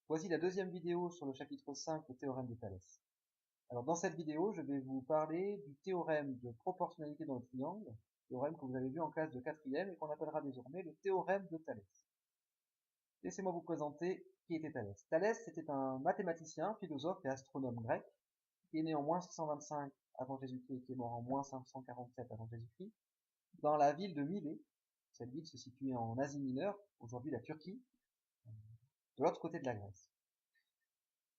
Voici la deuxième vidéo sur le chapitre 5 du théorème de Thalès. Alors dans cette vidéo, je vais vous parler du théorème de proportionnalité dans le triangle, théorème que vous avez vu en classe de 4e et qu'on appellera désormais le théorème de Thalès. Laissez-moi vous présenter qui était Thalès. Thalès, c'était un mathématicien, philosophe et astronome grec, qui est né en moins 625 avant Jésus-Christ et qui est mort en moins 547 avant Jésus-Christ, dans la ville de Milet. Cette ville se situait en Asie mineure, aujourd'hui la Turquie, de l'autre côté de la Grèce.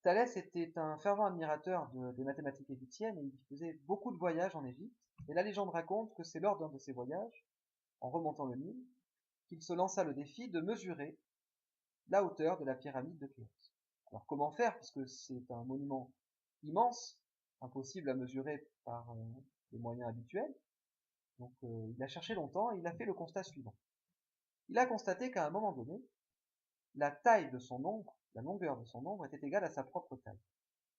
Thalès était un fervent admirateur des mathématiques égyptiennes et il faisait beaucoup de voyages en Égypte. Et la légende raconte que c'est lors d'un de ces voyages, en remontant le Nil, qu'il se lança le défi de mesurer la hauteur de la pyramide de Khéops. Alors comment faire, puisque c'est un monument immense, impossible à mesurer par les moyens habituels. Donc il a cherché longtemps et il a fait le constat suivant. Il a constaté qu'à un moment donné, la taille de son ombre, la longueur de son ombre était égale à sa propre taille.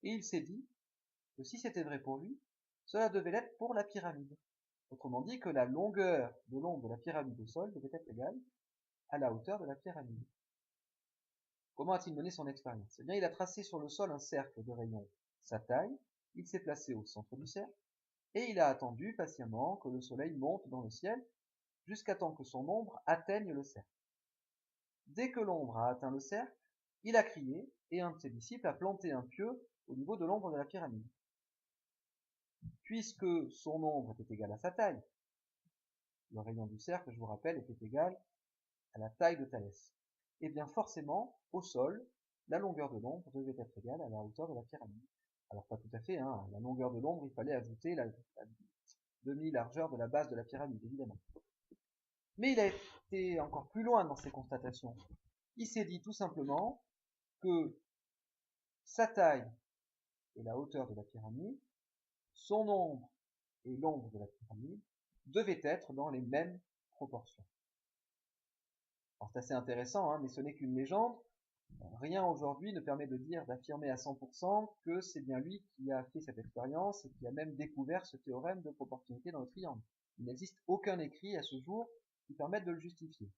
Et il s'est dit que si c'était vrai pour lui, cela devait l'être pour la pyramide. Autrement dit que la longueur de l'ombre de la pyramide au sol devait être égale à la hauteur de la pyramide. Comment a-t-il mené son expérience? Eh bien, il a tracé sur le sol un cercle de rayon sa taille, il s'est placé au centre du cercle, et il a attendu patiemment que le soleil monte dans le ciel, jusqu'à temps que son ombre atteigne le cercle. Dès que l'ombre a atteint le cercle, il a crié, et un de ses disciples a planté un pieu au niveau de l'ombre de la pyramide. Puisque son ombre était égale à sa taille, le rayon du cercle, je vous rappelle, était égal à la taille de Thalès. Et bien forcément, au sol, la longueur de l'ombre devait être égale à la hauteur de la pyramide. Alors pas tout à fait, hein, la longueur de l'ombre, il fallait ajouter la demi-largeur de la base de la pyramide, évidemment. Mais il a été encore plus loin dans ses constatations. Il s'est dit tout simplement que sa taille et la hauteur de la pyramide, son ombre et l'ombre de la pyramide, devaient être dans les mêmes proportions. Alors c'est assez intéressant, hein, mais ce n'est qu'une légende. Rien aujourd'hui ne permet de dire, d'affirmer à 100% que c'est bien lui qui a fait cette expérience et qui a même découvert ce théorème de proportionnalité dans le triangle. Il n'existe aucun écrit à ce jour qui permette de le justifier.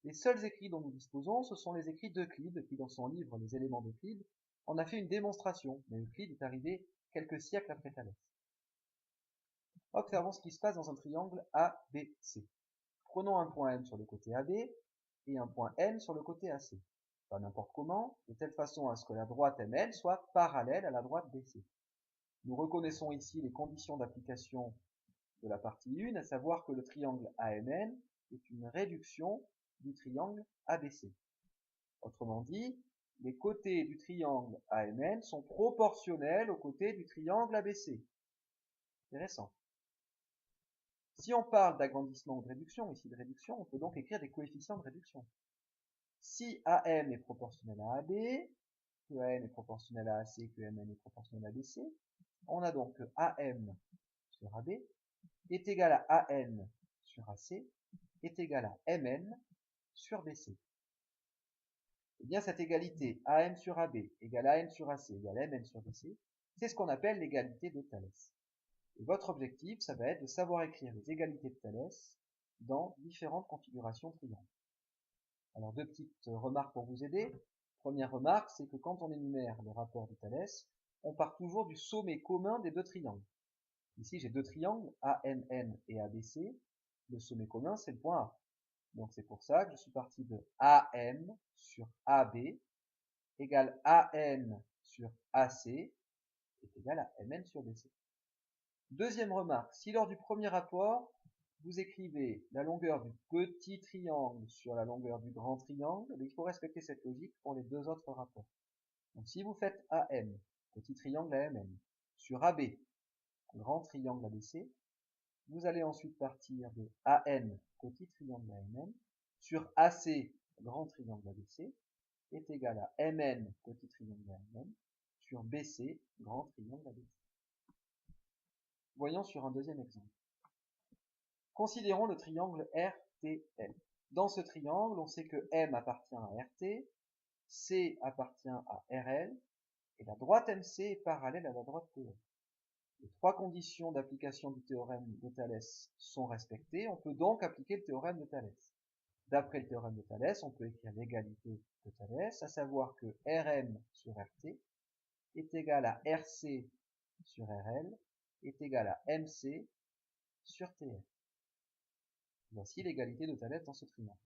Les seuls écrits dont nous disposons, ce sont les écrits d'Euclide, qui dans son livre Les éléments d'Euclide, en a fait une démonstration, mais Euclide est arrivé quelques siècles après Thalès. Observons ce qui se passe dans un triangle ABC. Prenons un point M sur le côté AB et un point N sur le côté AC. Pas n'importe comment, de telle façon à ce que la droite MN soit parallèle à la droite BC. Nous reconnaissons ici les conditions d'application de la partie 1, à savoir que le triangle AMN est une réduction du triangle ABC. Autrement dit, les côtés du triangle AMN sont proportionnels aux côtés du triangle ABC. Intéressant. Si on parle d'agrandissement ou de réduction, ici de réduction, on peut donc écrire des coefficients de réduction. Si AM est proportionnel à AB, que AN est proportionnel à AC, que MN est proportionnel à BC, on a donc que AM sur AB est égal à AN sur AC est égal à MN sur BC. Et bien cette égalité AM sur AB égale AN sur AC égale MN sur BC, c'est ce qu'on appelle l'égalité de Thalès. Et votre objectif, ça va être de savoir écrire les égalités de Thalès dans différentes configurations triangles. Alors deux petites remarques pour vous aider. Première remarque, c'est que quand on énumère les rapports de Thalès, on part toujours du sommet commun des deux triangles. Ici, j'ai deux triangles, AMN et ABC. Le sommet commun, c'est le point A. Donc c'est pour ça que je suis parti de AM sur AB égale AN sur AC est égal à MN sur BC. Deuxième remarque, si lors du premier rapport, vous écrivez la longueur du petit triangle sur la longueur du grand triangle, il faut respecter cette logique pour les deux autres rapports. Donc si vous faites AM, petit triangle AMN, sur AB, grand triangle ABC, vous allez ensuite partir de AN, petit triangle AMN, sur AC, grand triangle ABC, est égal à MN, petit triangle AMN, sur BC, grand triangle ABC. Voyons sur un deuxième exemple. Considérons le triangle RTL. Dans ce triangle, on sait que M appartient à RT, C appartient à RL, et la droite MC est parallèle à la droite TL. Les trois conditions d'application du théorème de Thalès sont respectées, on peut donc appliquer le théorème de Thalès. D'après le théorème de Thalès, on peut écrire l'égalité de Thalès, à savoir que Rm sur Rt est égal à Rc sur Rl est égal à Mc sur Tf. Voici l'égalité de Thalès dans ce triangle.